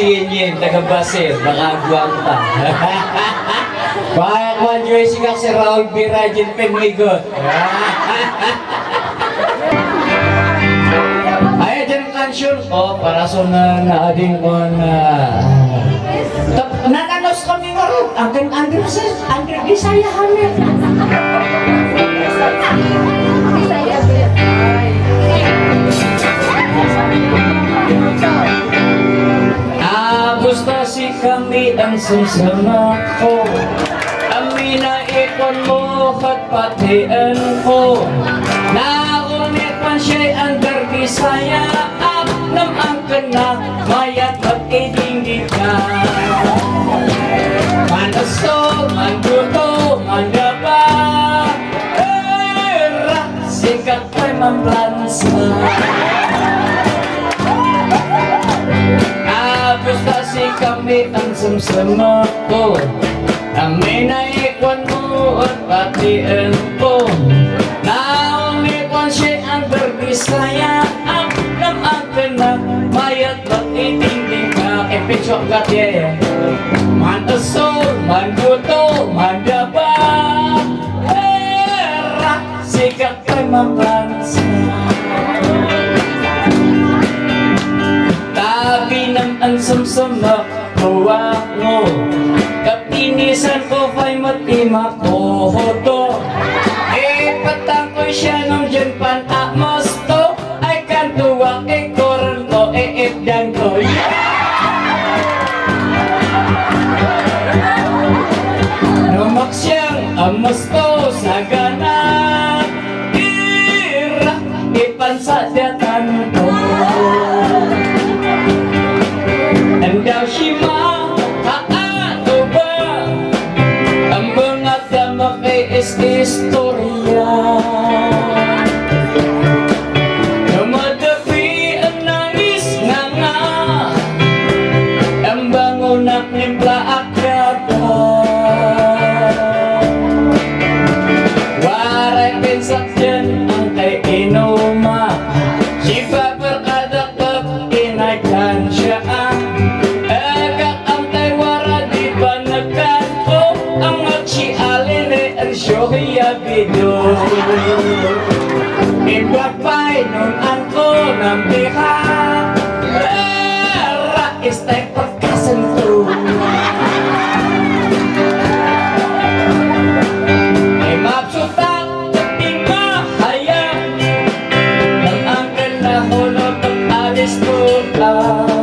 Yin, taga Basir, baka buwang pa. Bayak man Josie kak si Raul Birajin Penligot. Ayo dyan kansyon ko, para so na naading ko na... Nananos kami nga rin, ang Bisaya hamin. Gusto si kami ang sumsama ko, amin na ikon mo at patian ko. Naunit man siya'y under Bisaya, at namang ka na mayat at idinggika. Manaso, manduto, mandaba, sikat kay mamblansa. Gusto si kami ang sumsama ko, amin na ikon mo at patian ko. Naunipon siya ang Bisaya, ang namang ka na mayat at idinggika. Epitsok gatye Manasol, manduto, mandaba, sikat kay mamblansa. Ang sumsama kawa mo, kapinisan ko fa'y matima ko hoto. Ipatang ko siya nung dyan panamos to, ay kantuwa koron ko, iipdan ko. Numak siyang amos ko sa ganap, ipansadyatan ko. Daw shima, ano ba ang mga dama kay istorya? Dumadabi ang nangis nga nga, ang bango na nimpla akyata. Waray pinsak dyan ang kay inuma, sipa perkadakap inaykan siya ang Jovie Ibagpay nun angko ng biha, istay pagkasanto. Mapsutak dating mahayang, nang angkan na hulog ang alis ko lang.